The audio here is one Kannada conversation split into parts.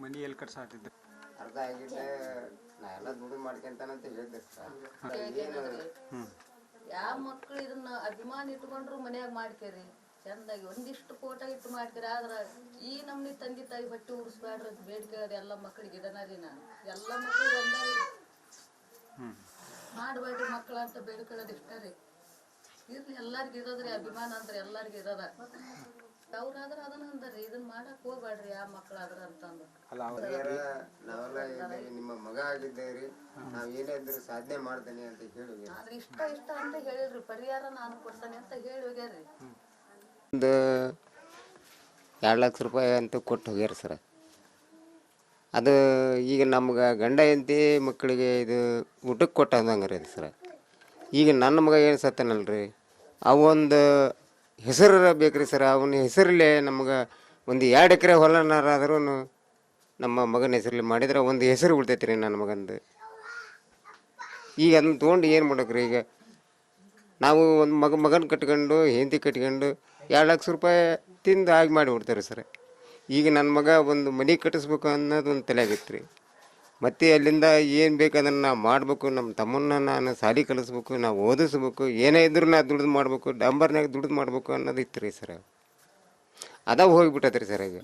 ಮನಿ ಎಲ್ಲಿ ಕಟ್ಸಾತಿದ್ದೆ ಅರ್ಧ ಆಗಿದ್ದೆ ನಾ ಎಲ್ಲ ದುಡ್ಡು ಮಾಡ್ಕೊಂತಾನಂತ ಹೇಳಿದ್ದೆ ಸರ್. ಯಾವ ಮಕ್ಳು ಇದನ್ನ ಅಭಿಮಾನ ಇಟ್ಕೊಂಡ್ರು ಮನ್ಯಾಗ ಮಾಡ್ಕೇರಿ ಚಂದಾಗಿ ಒಂದಿಷ್ಟು ಫೋಟೋ ಇಟ್ಟು ಮಾಡ್ಕೇರಿ. ಆದ್ರ ಈ ನಮ್ನಿ ತಂದೆ ತಾಯಿ ಬಟ್ಟೆ ಉಡಿಸ್ಬೇಡ್ರಿ ಅಂತ ಬೇಡಿಕೆ ಎಲ್ಲ ಮಕ್ಕಳಿಗೆ ಇದನ್ನ ರೀ. ನಾನು ಎಲ್ಲ ಮಕ್ಕಳು ಒಂದೇ ಮಾಡ್ಬೇಡ್ರಿ ಮಕ್ಕಳ ಅಂತ ಬೇಡ್ಕೊಳ್ಳೋದು ಇಷ್ಟ ರೀ. ಇರ್ಲಿ ಎಲ್ಲಾರ್ಗು ಇರೋದ್ರಿ ಅಭಿಮಾನ ಅಂದ್ರೆ ಎಲ್ಲಾರ್ಗು ಇರೋದ. ಅವ್ರಾದ್ರ ಅದನ್ನ ಅಂದ್ರಿ ಇದನ್ನ ಮಾಡಕ್ ಹೋಗ್ಬೇಡ್ರಿ ಯಾವ ಮಕ್ಳಾದ್ರ ಅಂತಂದು. ನಾವೆಲ್ಲ ನಿಮ್ಮ ಮಗ ಆಗಿದ್ದೇವ್ರಿ, ನಾವ್ ಏನೇ ಇದ್ರು ಸಾಧನೆ ಮಾಡ್ತೇನೆ ಅಂತ ಹೇಳಿ ಆದ್ರೆ ಇಷ್ಟ ಅಂತ ಹೇಳಿದ್ರಿ. ಪರಿಹಾರ ನಾನು ಕೊಡ್ತೇನೆ ಅಂತ ಹೇಳಿ ಹೋಗ್ಯಾರ್ರಿ. ಒಂದು 2 ಲಕ್ಷ ರೂಪಾಯಿ ಅಂತ ಕೊಟ್ಟು ಹೋಗ್ಯಾರ ಸರ್. ಅದು ಈಗ ನಮ್ಗೆ ಗಂಡ ಹೆಂಡತಿ ಮಕ್ಕಳಿಗೆ ಇದು ಊಟಕ್ಕೆ ಕೊಟ್ಟಂಗೆ ರೀ ಸರ್. ಈಗ ನನ್ನ ಮಗ ಏನು ಸತ್ತನಲ್ರಿ, ಅವೊಂದು ಹೆಸರು ಬೇಕ್ರಿ ಸರ್. ಅವನ ಹೆಸರಲ್ಲೇ ನಮ್ಗೆ ಒಂದು 2 ಎಕರೆ ಹೊಲನಾರಾದ್ರೂ ನಮ್ಮ ಮಗನ ಹೆಸರಲ್ಲಿ ಮಾಡಿದ್ರೆ ಒಂದು ಹೆಸರು ಉಳ್ತೈತೆ ರೀ ನನ್ನ ಮಗಂದು. ಈಗ ಅದನ್ನ ತೊಗೊಂಡು ಏನು ಮಾಡೋಕ್ರಿ? ಈಗ ನಾವು ಒಂದು ಮಗನ ಕಟ್ಕೊಂಡು ಹೆಂಡತಿ ಕಟ್ಕೊಂಡು 2 ಲಕ್ಷ ರೂಪಾಯಿ ತಿಂದು ಆಗಿ ಮಾಡಿಬಿಡ್ತಾರೆ ಸರ್. ಈಗ ನನ್ನ ಮಗ ಒಂದು ಮನೆ ಕಟ್ಟಿಸ್ಬೇಕು ಅನ್ನೋದು ಒಂದು ತಲೆಯಾಗಿತ್ತು ರೀ. ಮತ್ತು ಅಲ್ಲಿಂದ ಏನು ಬೇಕು ಅದನ್ನು ನಾವು ಮಾಡಬೇಕು. ನಮ್ಮ ತಮ್ಮನ್ನ ನಾನು ಶಾಲೆ ಕಲಿಸ್ಬೇಕು, ನಾವು ಓದಿಸ್ಬೇಕು, ಏನೇ ಇದ್ರೂ ನಾ ದುಡ್ದು ಮಾಡಬೇಕು, ಡಂಬರ್ನಾಗ ದುಡ್ದು ಮಾಡಬೇಕು ಅನ್ನೋದು ಇತ್ತು ರೀ ಸರ್. ಅದ ಹೋಗಿಬಿಟ್ಟೈತೆ ರೀ ಸರ್. ಈಗ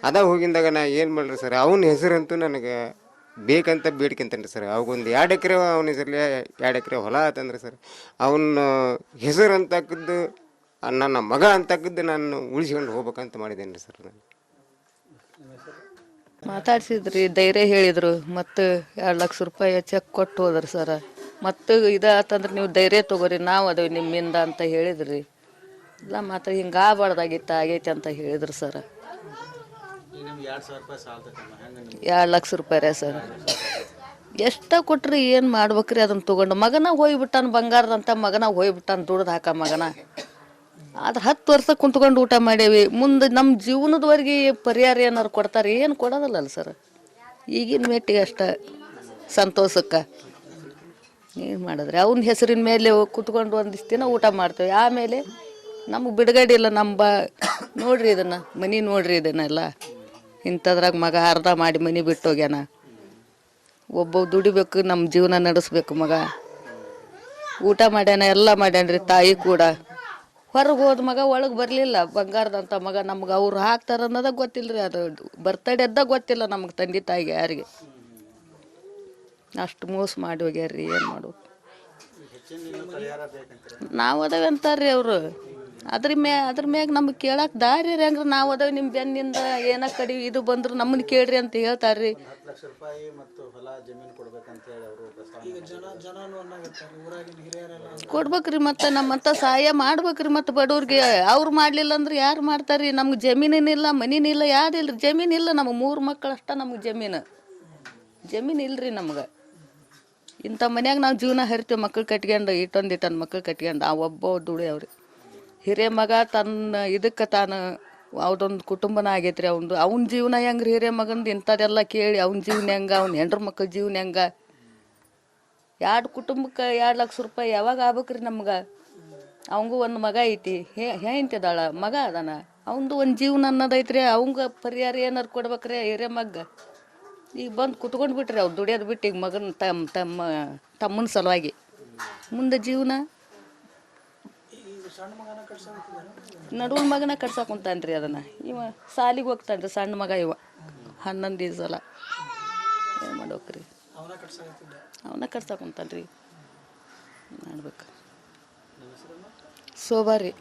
ಅದ ಹೋಗಿಂದಾಗ ನಾ ಏನು ಮಾಡ್ರಿ ಸರ್, ಅವನ ಹೆಸರಂತೂ ನನಗೆ ಬೇಕಂತ ಬೇಡ್ಕೊಂತೇನೆ ಸರ್. ಅವಾಗೊಂದು 2 ಎಕರೆ ಅವನ ಹೆಸರಲ್ಲಿ 2 ಎಕರೆ ಹೊಲ ಆತಂದ್ರೆ ಸರ್, ಅವನ ಹೆಸರು ಅಂತಕ್ಕದ್ದು ನನ್ನ ಮಗ ಅಂತಕ್ಕದ್ದು ನಾನು ಉಳಿಸ್ಕೊಂಡು ಹೋಗ್ಬೇಕಂತ ಮಾಡಿದ್ದೇನೆ ರೀ ಸರ್. ನಾನು ಮಾತಾಡ್ಸಿದ್ರಿ, ಧೈರ್ಯ ಹೇಳಿದ್ರು, ಮತ್ತು 2 ಲಕ್ಷ ರೂಪಾಯಿ ಚೆಕ್ ಕೊಟ್ಟು ಹೋದ್ರಿ ಸರ. ಮತ್ತು ಇದಾತಂದ್ರೆ ನೀವು ಧೈರ್ಯ ತೊಗೋರಿ, ನಾವು ಅದೇವಿ ನಿಮ್ಮಿಂದ ಅಂತ ಹೇಳಿದ್ರಿ. ಇಲ್ಲ ಮಾತ್ರ ಹಿಂಗೆ ಆಗೈತೆ ಅಂತ ಹೇಳಿದ್ರು ಸರ. 2 ಲಕ್ಷ ರೂಪಾಯಿ ರೀ ಸರ್. ಎಷ್ಟ ಕೊಟ್ರಿ ಏನು ಮಾಡ್ಬೇಕ್ರಿ? ಅದನ್ನ ತೊಗೊಂಡು ಮಗನ ಹೋಗ್ಬಿಟ್ಟಾನ, ಬಂಗಾರದಂತ ಮಗನ ಹೋಗ್ಬಿಟ್ಟಾನ, ದುಡ್ದು ಹಾಕ ಮಗನ. ಅದು 10 ವರ್ಷ ಕುಂತ್ಕೊಂಡು ಊಟ ಮಾಡೇವಿ. ಮುಂದೆ ನಮ್ಮ ಜೀವನದವರೆಗೆ ಪರಿಹಾರ ಏನಾರು ಕೊಡ್ತಾರೆ? ಏನು ಕೊಡೋದಿಲ್ಲಲ್ಲ ಸರ್. ಈಗಿನ ಮೆಟ್ಟಿಗೆ ಅಷ್ಟ ಸಂತೋಷಕ್ಕೆ ಏನು ಮಾಡಿದ್ರಿ? ಅವನ ಹೆಸರಿನ ಮೇಲೆ ಕುತ್ಕೊಂಡು ಒಂದಿಷ್ಟು ದಿನ ಊಟ ಮಾಡ್ತೇವೆ. ಆಮೇಲೆ ನಮಗೆ ಬಿಡುಗಡೆ ಇಲ್ಲ. ನೋಡ್ರಿ ಇದನ್ನು ಮನೆ ನೋಡ್ರಿ, ಇದನ್ನೆಲ್ಲ ಇಂಥದ್ರಾಗ ಮಗ ಅರ್ಧ ಮಾಡಿ ಮನೆ ಬಿಟ್ಟು ಹೋಗ್ಯಾನ. ಒಬ್ಬ ದುಡಿಬೇಕು, ನಮ್ಮ ಜೀವನ ನಡೆಸ್ಬೇಕು. ಮಗ ಊಟ ಮಾಡ್ಯಾನ, ಎಲ್ಲ ಮಾಡ್ಯಾನ್ರಿ. ತಾಯಿ ಕೂಡ ಹೊರಗೆ ಹೋದ ಮಗ ಒಳಗೆ ಬರಲಿಲ್ಲ. ಬಂಗಾರದಂಥ ಮಗ ನಮ್ಗೆ ಅವ್ರು ಹಾಕ್ತಾರ ಅನ್ನೋದಾಗ ಗೊತ್ತಿಲ್ಲ ರೀ. ಅದು ಬರ್ತಡೇದ್ದಾಗ ಗೊತ್ತಿಲ್ಲ ನಮ್ಗೆ, ತಂದೆ ತಾಯಿಗೆ ಯಾರಿಗೆ. ಅಷ್ಟು ಮೋಸ ಮಾಡಿ ಹೋಗ್ಯಾರ್ರಿ. ಏನು ಮಾಡು, ನಾವು ಅದಾವೆ ಅಂತಾರ್ರಿ ಅವರು. ಅದ್ರ ಮ್ಯಾಗ ನಮ್ಗೆ ಕೇಳಕ್ಕೆ ದಾರಿ ರೀ. ಹಂಗ್ರೆ ನಾವು ಅದಾವೆ ನಿಮ್ಮ ಬೆನ್ನಿಂದ ಏನೋ ಕಡಿ ಇದು ಬಂದ್ರು ನಮ್ಮನ್ನ ಕೇಳ್ರಿ ಅಂತ ಹೇಳ್ತಾರ್ರಿ. ಕೊಡ್ಬೇಕ್ರಿ, ಮತ್ತು ನಮ್ಮಂತ ಸಹಾಯ ಮಾಡ್ಬೇಕ್ರಿ. ಮತ್ತು ಬಡವ್ರಿಗೆ ಅವ್ರು ಮಾಡಲಿಲ್ಲ ಅಂದ್ರೆ ಯಾರು ಮಾಡ್ತಾರ್ರಿ? ನಮ್ಗೆ ಜಮೀನಿನಿಲ್ಲ, ಮನಿನಿಲ್ಲ, ಯಾವ್ದಿಲ್ಲ ರೀ. ಜಮೀನಿಲ್ಲ ನಮಗೆ, 3 ಮಕ್ಕಳು ಅಷ್ಟ ನಮಗೆ ಜಮೀನು ಇಲ್ರಿ ನಮ್ಗೆ. ಇಂಥ ಮನ್ಯಾಗ ನಾವು ಜೀವನ ಹರಿತೀವಿ. ಮಕ್ಳು ಕಟ್ಕೊಂಡು ಇಟ್ಟೊಂದು ಮಕ್ಳು ಕಟ್ಕೊಂಡು ಆ ಒಬ್ಬ ದುಡಿಯವ್ರಿ. ಹಿರಿಯ ಮಗ ತನ್ನ ಇದಕ್ಕೆ ತಾನು ಯಾವುದೊಂದು ಕುಟುಂಬನ ಆಗೈತ್ರಿ ಅವನದು. ಅವ್ನ ಜೀವನ ಹೆಂಗ್ರಿ? ಹಿರಿಯ ಮಗಂದು ಇಂಥದ್ದೆಲ್ಲ ಕೇಳಿ ಅವ್ನ ಜೀವನ ಹೆಂಗೆ, ಅವ್ನ ಹೆಂಡ್ರ ಮಕ್ಳ ಜೀವನ ಹೆಂಗೆ? 2 ಕುಟುಂಬಕ್ಕೆ 2 ಲಕ್ಷ ರೂಪಾಯಿ ಯಾವಾಗ ಆಗ್ಬೇಕ್ರಿ ನಮ್ಗೆ? ಅವಂಗೂ ಒಂದು ಮಗ ಐತಿ, ಹೆಂಡ್ತಿದಾಳ, ಮಗ ಅದಾನ. ಅವಂದು ಒಂದು ಜೀವನ ಅನ್ನೋದೈತ್ರಿ. ಅವಂಗೆ ಪರಿಹಾರ ಏನಾರು ಕೊಡ್ಬೇಕ್ರಿ ಹಿರಿಯ ಮಗ. ಈಗ ಬಂದು ಕುತ್ಕೊಂಡು ಬಿಟ್ರಿ ಅವ್ರು ದುಡಿಯೋದು ಬಿಟ್ಟು. ಈಗ ಮಗನ ತಮ್ಮನ ಸಲುವಾಗಿ ಮುಂದೆ ಜೀವನ. ನಡುವನ್ ಮಗನ ಕಟ್ಸಕ್ಕೆ ಕುಂತಾನ್ರಿ ಅದನ್ನು. ಇವ ಸಾಲಿಗೆ ಹೋಗ್ತಾನ್ರಿ ಸಣ್ಣ ಮಗ. ಇವ 11 ಸಲ ಏನು ಮಾಡ್ಬೇಕ್ರಿ? ಅವನ ಕಟ್ಸಕ್ಕೆ ಕುಂತಾನ್ರಿ. ಮಾಡ್ಬೇಕು. ಶೋಭಾ ರೀ.